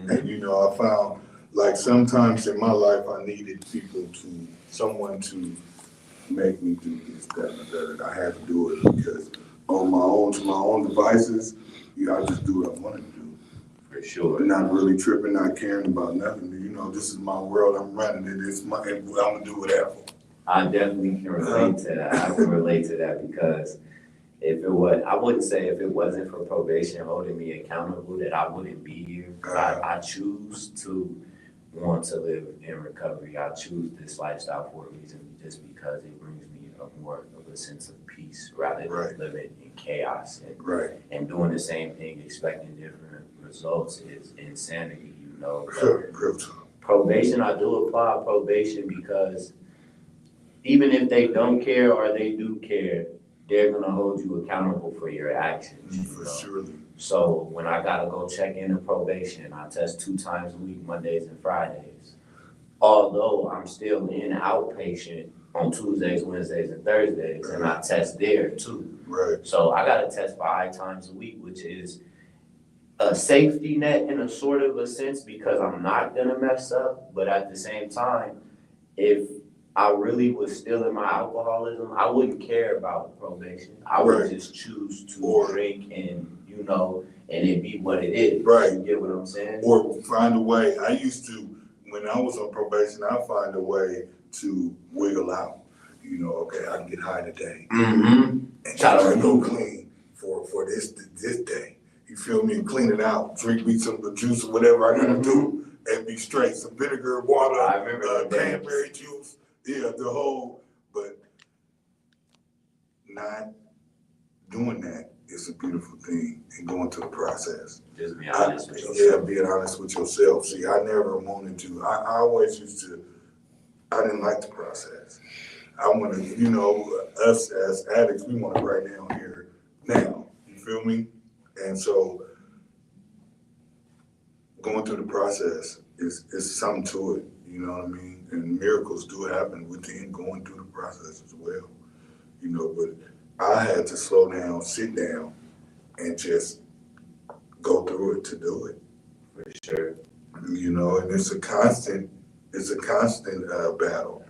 And I found like sometimes in my life I needed someone to make me do this, that, and the third. I had to do it because on my own, to my own devices, I just do what I want to do. For sure. Not really tripping, not caring about nothing. This is my world. I'm running it. I'm gonna do whatever. I definitely can relate to that. I can relate to that because I wouldn't say if it wasn't for probation holding me accountable that I wouldn't be here. I choose to want to live in recovery. I choose this lifestyle for a reason, just because it brings me more of a sense of peace rather than living in chaos and doing the same thing, expecting different results is insanity, Probation, I do apply probation because even if they don't care or they do care, they're gonna hold you accountable for your actions. For sure. So when I gotta go check in probation, I test 2 times a week, Mondays and Fridays. Although I'm still in outpatient on Tuesdays, Wednesdays, and Thursdays, and I test there too. Right. So I gotta test 5 times a week, which is a safety net in a sort of a sense because I'm not gonna mess up. But at the same time, if I really was still in my alcoholism, I wouldn't care about probation. I would just choose to drink and it be what it is. Right. You get what I'm saying? Or find a way. I used to, when I was on probation, I'd find a way to wiggle out. Okay, I can get high today. Mm-hmm. And try to go clean for this day. You feel me? Clean it out. Drink me some of the juice or whatever I gotta do and be straight. Some vinegar, water, cranberry juice. Yeah, but not doing that is a beautiful thing and going through the process. Just be honest with yourself. Yeah, being honest with yourself. See, I never wanted to. I always I didn't like the process. I wanted, us as addicts, we want it right now, here, now. You feel me? And so going through the process is something to it. You know what I mean? And miracles do happen within going through the process as well. But I had to slow down, sit down, and just go through it to do it. For sure. And it's a constant battle.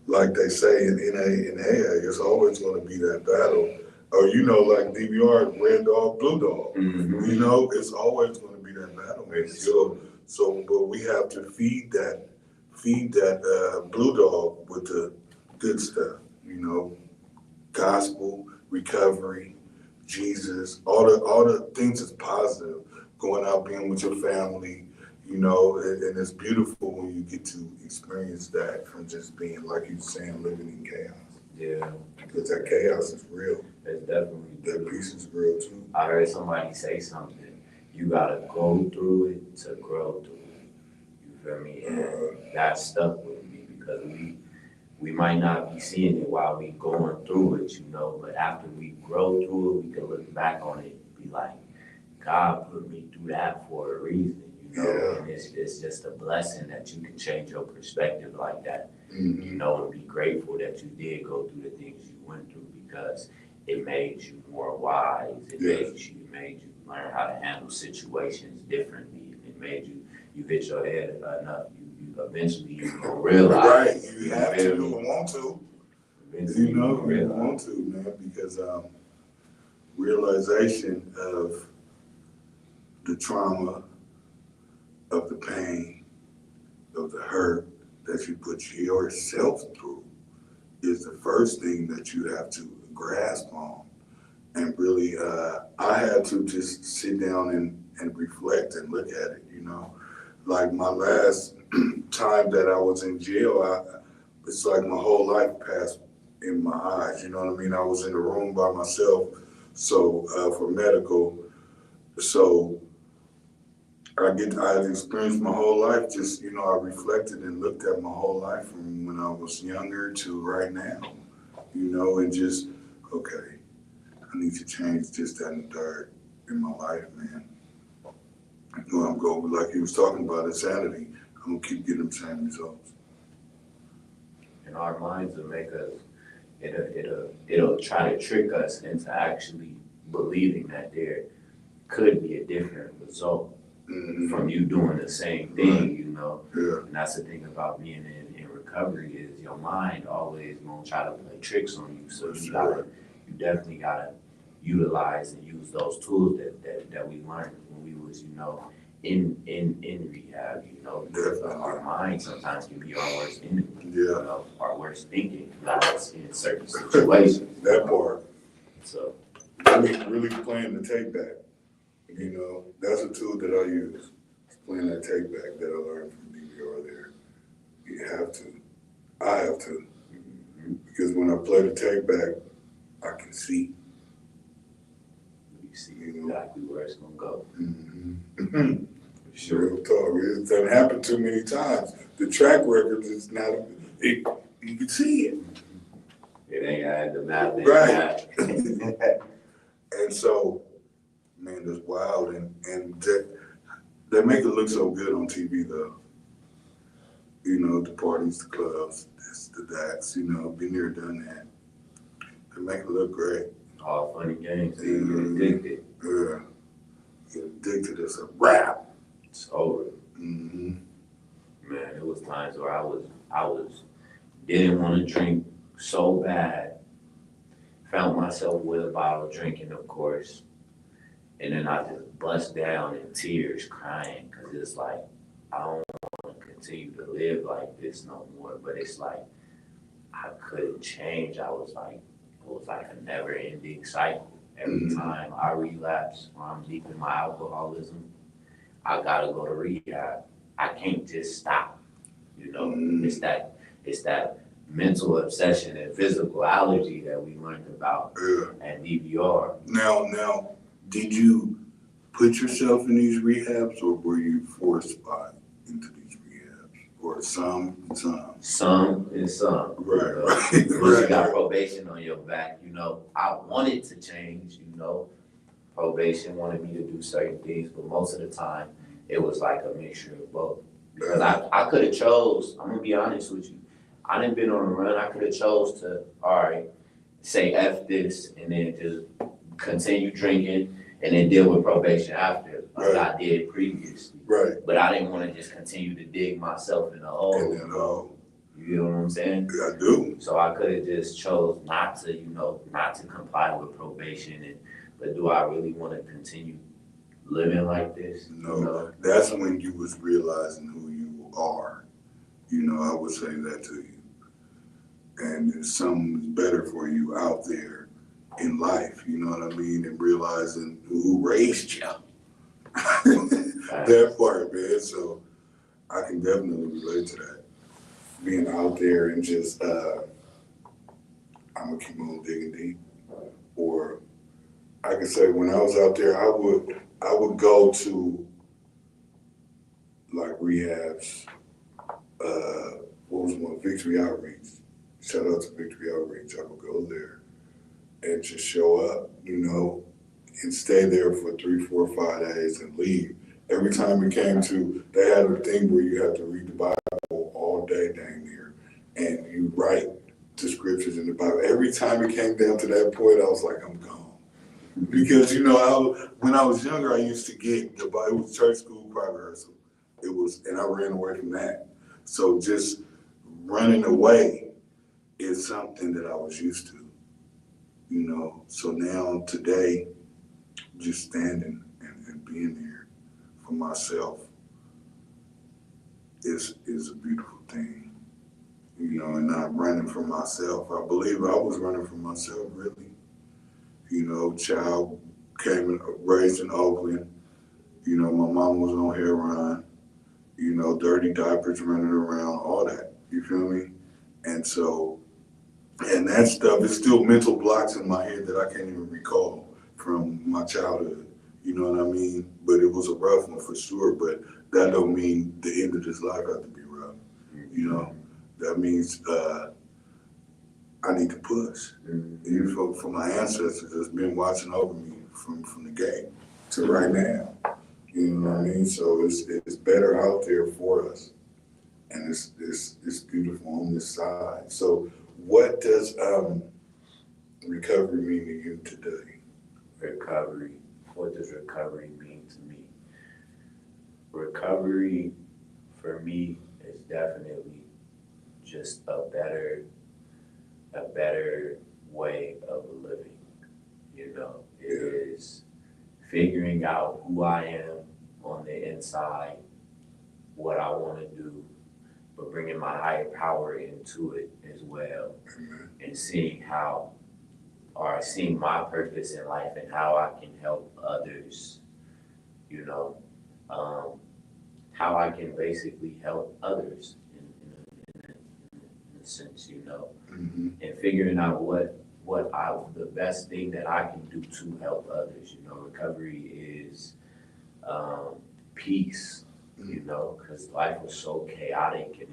Like they say in NA and AA, it's always going to be that battle. Or like DVR, red dog, blue dog. Mm-hmm. It's always going to be that battle. But we have to feed that blue dog with the good stuff. Gospel, recovery, Jesus, all the things that's positive. Going out, being with your family. And it's beautiful when you get to experience that from just being, like you were saying, living in chaos. Yeah. Because that chaos is real. It's definitely that peace is real too. I heard somebody say something. You gotta go through it to grow through it. You feel me? And that stuck with me because we might not be seeing it while we going through it, but after we grow through it, we can look back on it and be like, God put me through that for a reason. And it's just a blessing that you can change your perspective like that, and be grateful that you did go through the things you went through because it made you more wise. It made you learn how to handle situations differently. It made you hit your head enough. You eventually gonna realize. Right, you have to. You want to. You want to, man, because realization of the trauma, of the pain, of the hurt that you put yourself through is the first thing that you have to grasp on. And really, I had to just sit down and reflect and look at it, Like my last time that I was in jail, it's like my whole life passed in my eyes, you know what I mean? I was in a room by myself, for medical. So I experienced my whole life, just, I reflected and looked at my whole life from when I was younger to right now, and just, okay, I need to change this, that, and the third in my life, man. I'm going, like he was talking about, insanity. I'm going to keep getting the same results. And our minds will make us, it'll try to trick us into actually believing that there could be a different result. from you doing the same thing, you know. Yeah. And that's the thing about being in recovery is your mind always gonna try to play tricks on you. So you definitely gotta utilize and use those tools that we learned when we was, you know, in rehab, you know, because our mind sometimes can be our worst enemy. You know, our worst thinking lies in certain situations. That part. So really playing the take back. You know, that's a tool that I use. Playing that take back that I learned from DVR there. You have to. I have to. Because when I play the take back, I can see. you see exactly where it's gonna go. Sure. Real talk. It doesn't happen too many times. The track record is not, you can see it. It ain't had the map. Right. And so, man, that's wild. And they make it look so good on TV, though. You know, the parties, the clubs, this, the that's, you know, been there, done that. They make it look great. All funny games. You get addicted. Yeah. Get addicted. It's a wrap. It's over. Mm-hmm. Man, it was times where I didn't want to drink so bad. Found myself with a bottle drinking, of course. And then I just bust down in tears crying because it's like, I don't want to continue to live like this no more. But it's like, I couldn't change. It was like a never ending cycle. Every time I relapse or I'm deep in my alcoholism, I gotta go to rehab. I can't just stop. You know, it's that mental obsession and physical allergy that we learned about at DVR. Now, did you put yourself in these rehabs, or were you forced into these rehabs, or some? Some and some. Right. You got probation on your back. You know, I wanted to change. You know, probation wanted me to do certain things, but most of the time it was like a mixture of both. Because I could have chose, I'm gonna be honest with you, I didn't been on a run, I could have chose to, all right, say F this and then just continue drinking and then deal with probation after, like I did previously. Right. But I didn't want to just continue to dig myself in a hole. You know what I'm saying? I do. So I could have just chose not to comply with probation, but do I really want to continue living like this? No, that's when you was realizing who you are. You know, I would say that to you. And something's better for you out there in life, you know what I mean? And realizing who raised you. That part, man. So I can definitely relate to that. Being out there and just, I'm gonna keep on digging deep. Or I could say when I was out there, I would go to like rehabs, what was one, Victory Outreach. Shout out to Victory Outreach. I would go there and just show up, you know, and stay there for 3, 4, 5 days and leave. Every time it came to, they had a thing where you had to read the Bible all day dang near, and you write the scriptures in the Bible. Every time it came down to that point, I was like, I'm gone. Because, you know, when I was younger, I used to get the Bible. It was church school choir rehearsal. And I ran away from that. So just running away is something that I was used to, you know. So now, today, just standing and being here for myself is a beautiful thing, you know, and not running from myself. I believe I was running from myself, really. You know, child raised in Oakland. You know, my mom was on heroin. You know, dirty diapers running around, all that. You feel me? And so, and that stuff is still mental blocks in my head that I can't even recall from my childhood. You know what I mean? But it was a rough one for sure. But that don't mean the end of this life has to be rough. You know, that means I need to push. Even for my ancestors that's been watching over me from the gate to right now. You know what I mean? So it's better out there for us. And it's beautiful on this side. So what does recovery mean to you today? Recovery. What does recovery mean to me? recovery for me is definitely just a better way of living. You know, it is figuring out who I am on the inside, what I want to do, but bringing my higher power into it as well, and seeing my purpose in life and how I can help others, you know, how I can basically help others in a sense, you know, and figuring out the best thing that I can do to help others. You know, recovery is peace, you know, because life was so chaotic and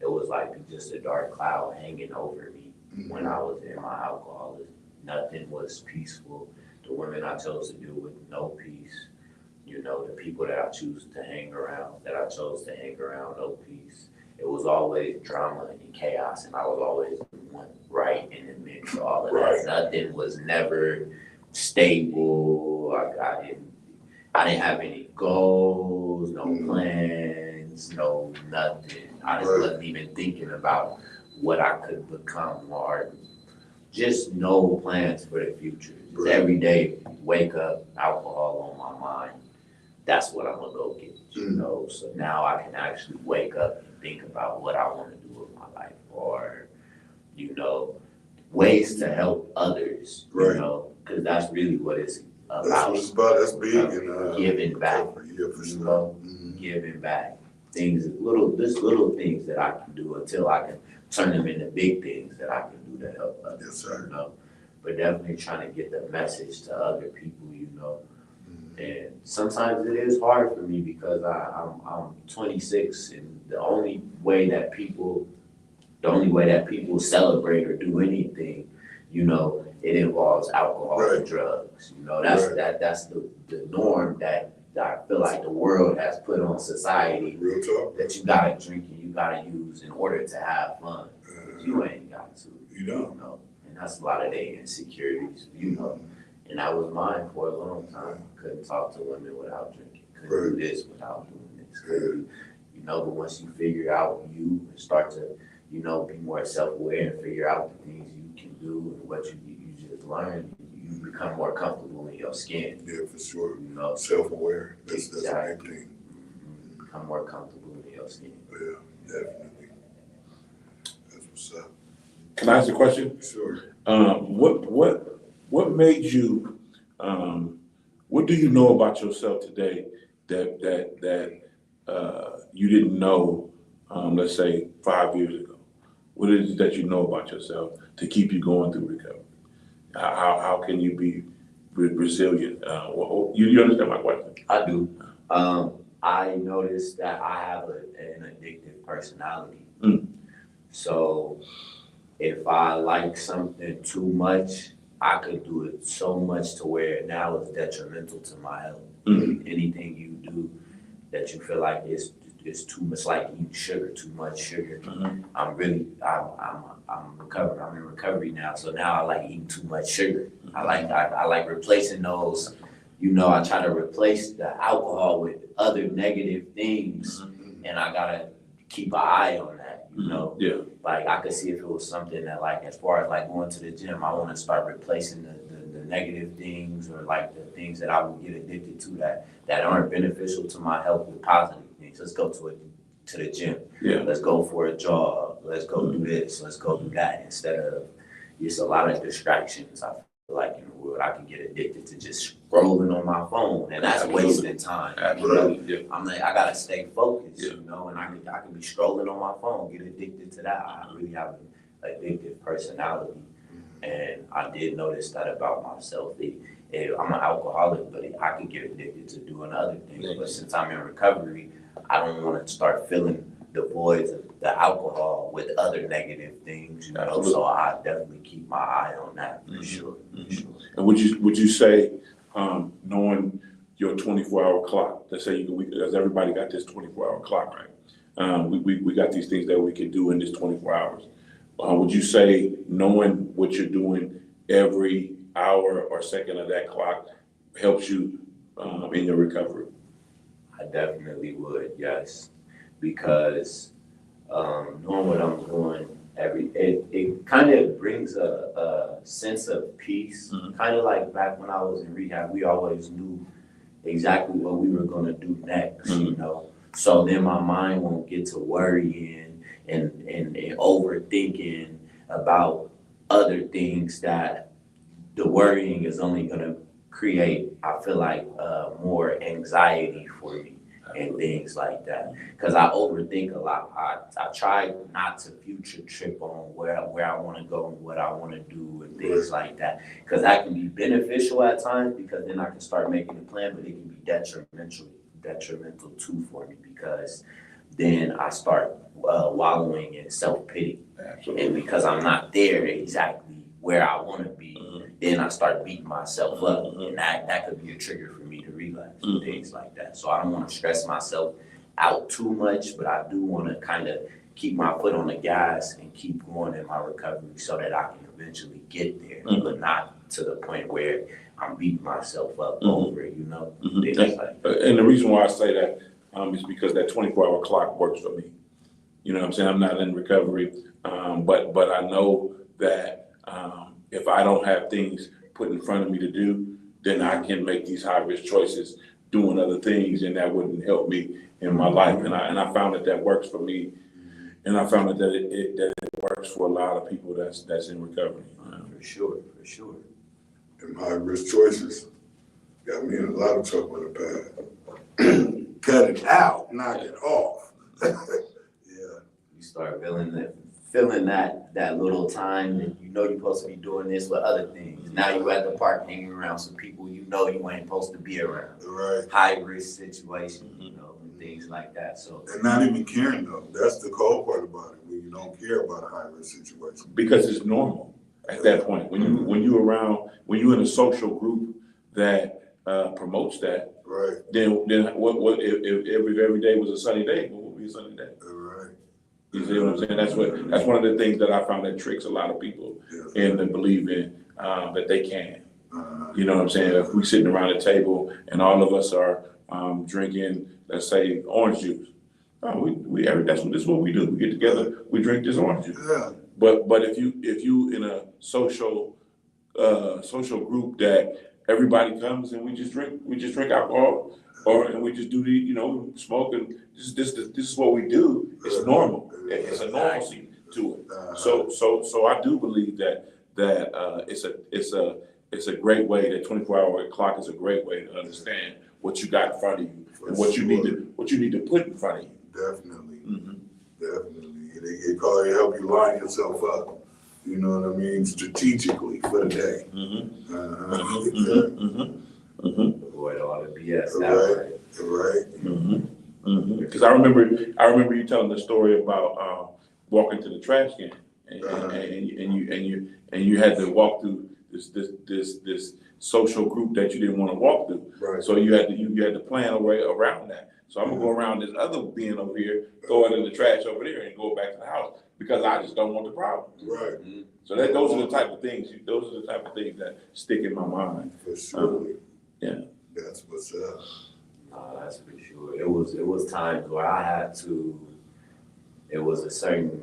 it was like just a dark cloud hanging over me when I was in my alcoholism. Nothing was peaceful. The women I chose to deal with, no peace. You know, the people that I chose to hang around, no peace. It was always drama and chaos, and I was always the one right in the mix of all of that. Nothing was never stable. I didn't have any goals, no plans, no nothing. I just wasn't even thinking about what I could become or just no plans for the future. Just every day, wake up, alcohol on my mind. That's what I'm gonna go get, you know? So now I can actually wake up and think about what I wanna do with my life or, you know, ways to help others, you know? Cause that's really what it's about. That's what it's about, that's big and giving back, yeah, for you sure. know, giving back. Little things that I can do until I can turn them into big things that I can do to help others. Yes, sir. You know, but definitely trying to get the message to other people, you know. And sometimes it is hard for me because I'm 26, and the only way that people celebrate or do anything, you know, it involves alcohol and drugs. You know, that's the norm that I feel like the world has put on society. Real talk. That you gotta drink and you gotta use in order to have fun. You ain't got to. You don't. You know, and that's a lot of their insecurities, you know. And that was mine for a long time. Couldn't talk to women without drinking. Couldn't do this without doing this. You know, but once you figure out you and start to, you know, be more self-aware and figure out the things you can do and what you just learn, you become more comfortable in your skin. Yeah, for sure. You know, self-aware. That's a big thing. Become more comfortable in your skin. Yeah, definitely. That's what's up. Can I ask a question? Sure. What made you? What do you know about yourself today that you didn't know? Let's say 5 years ago. What is it that you know about yourself to keep you going through recovery? How can you be resilient? You understand my question? I do. I noticed that I have an addictive personality. So if I like something too much, I could do it so much to where now it's detrimental to my health. Anything you do that you feel like is too much, like eating sugar, too much sugar. I'm recovering. I'm in recovery now, so now I like eating too much sugar. I like replacing those. You know, I try to replace the alcohol with other negative things, and I gotta keep an eye on that. You know, like I could see if it was something that, like, as far as like going to the gym, I want to start replacing the negative things or like the things that I would get addicted to that aren't beneficial to my health with positive things. Let's go to the gym. Let's go for a jog. Let's go do this. Let's go do that, instead of just a lot of distractions. I feel like in the world I can get addicted to just scrolling on my phone, and that's wasting time. Absolutely. I'm like, I gotta stay focused, you know, and I can be scrolling on my phone, get addicted to that. I really have an addictive personality, and I did notice that about myself. I'm an alcoholic, but I could get addicted to doing other things. But since I'm in recovery, I don't want to start filling the voids of the alcohol with other negative things, you know. Absolutely. So I definitely keep my eye on that for sure. And would you say, knowing your 24-hour clock, let's say because everybody got this 24-hour clock, right? We got these things that we can do in this 24 hours. Would you say knowing what you're doing every hour or second of that clock helps you in your recovery? I definitely would, yes, because knowing what I'm doing it kind of brings a sense of peace. Mhm. Kind of like back when I was in rehab, we always knew exactly what we were gonna do next, you know. So then my mind won't get to worrying and overthinking about other things that the worrying is only gonna create, I feel like, more anxiety for me and things like that. Cause I overthink a lot. I try not to future trip on where I wanna go and what I wanna do and things like that. Cause that can be beneficial at times because then I can start making a plan, but it can be detrimental too for me because then I start wallowing in self-pity. Absolutely. And because I'm not there exactly where I wanna be, then I start beating myself up, and that could be a trigger for me to relapse and things like that. So I don't want to stress myself out too much, but I do want to kind of keep my foot on the gas and keep going in my recovery so that I can eventually get there, but not to the point where I'm beating myself up over it, you know. Things like that. And the reason why I say that is because that 24-hour clock works for me. You know what I'm saying? I'm not in recovery, but I know that if I don't have things put in front of me to do, then I can make these high-risk choices doing other things, and that wouldn't help me in my life. And I found that works for me, and I found that it works for a lot of people that's in recovery. For sure, for sure. Them high-risk choices got me in a lot of trouble in the past. Cut it out, knock it off. Yeah. You start feeling that little time that you know you're supposed to be doing this with other things. Now you at the park hanging around some people you know you ain't supposed to be around. Right. High risk situation, you know, and things like that. So And not even caring though. That's the cold part about it, when you don't care about a high-risk situation. Because it's normal at that point. When you're in a social group that promotes that, Right. then what if every day was a sunny day? What would be a sunny day? Right. You see what I'm saying? That's one of the things that I found that tricks a lot of people Yeah. into believing that they can. Uh-huh. You know what I'm saying? If we sitting around the table and all of us are drinking, let's say, orange juice, this is what we do. We get together, we drink this orange juice. Yeah. But if you in a social group that everybody comes and we just drink alcohol, and we just do smoke, and this is what we do. It's normal. It's a normalcy to it. Uh-huh. So I do believe that it's a great way. That 24-hour clock is a great way to understand what you got in front of you and what you need to put in front of you. Definitely. Mm-hmm. Definitely. It probably help you line yourself up. You know what I mean? Strategically for the day. Mm-hmm. Uh-huh. avoid all the BS. Right. Because I remember you telling the story about walking to the trash can, and you had to walk through this social group that you didn't want to walk through. Right. So you had to plan a way around that. So I'm gonna go around this other bin over here, throw it in the trash over there, and go back to the house because I just don't want the problem. Right. So those are the type of things. Those are the type of things that stick in my mind. For sure. Yeah. That's what's up. That's for sure. It was times where I had to. It was a certain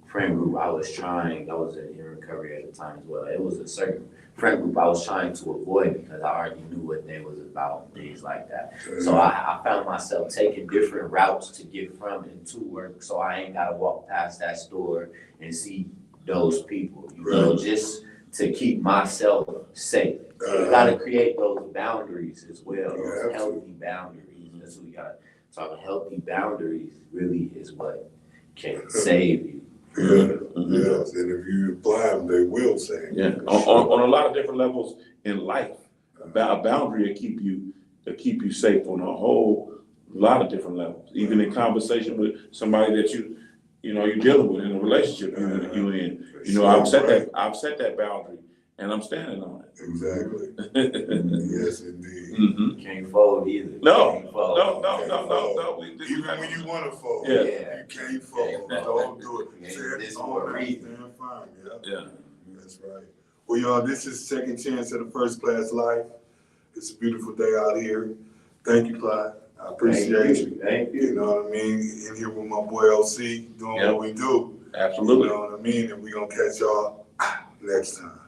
friend group I was in recovery at the time as well. It was a certain friend group I was trying to avoid because I already knew what they was about, things like that. So I found myself taking different routes to get from and to work, so I ain't gotta walk past that store and see those people, you know, just to keep myself safe. You gotta create those boundaries as well, those healthy boundaries. That's what we gotta talk. Healthy boundaries really is what can save you. Yes, and if you apply them, they will save you. Yeah, on a lot of different levels in life, a boundary will keep you safe on a whole lot of different levels. Even in conversation with somebody that you're dealing with in a relationship you in. I've set that boundary and I'm standing on it. Exactly. Yes, indeed. Mm-hmm. Can't fold either. No. Can't fold. No. Even when you want to fold, Yeah. you can't fold. Don't do it. This for a reason. Stand firm. Yeah. That's right. Well, y'all, this is Second Chance at a First Class Life. It's a beautiful day out here. Thank you, Clyde. I appreciate you. Thank You you. know what I mean? In here with my boy LC doing Yep. what we do. Absolutely. You know what I mean? And we gonna catch y'all next time.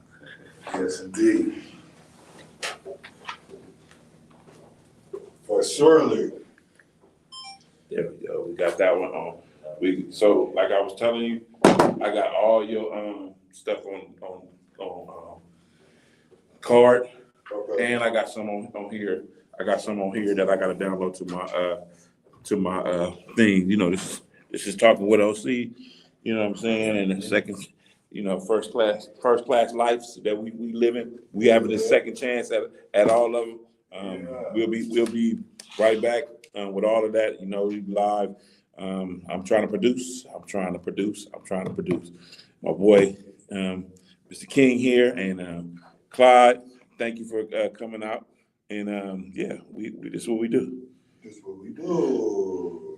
Yes, indeed. For surely. There we go. We got that one on. So like I was telling you, I got all your stuff on card, Okay. and I got some on here. I got some on here that I got to download to my thing. You know, this is talking with OC. You know what I'm saying? And the second, first class lives that we living. We having this second chance at all of them. We'll be right back with all of that. We live. I'm trying to produce. My boy, Mr. King here, and Clyde. Thank you for coming out. And yeah, we this is what we do. This is what we do.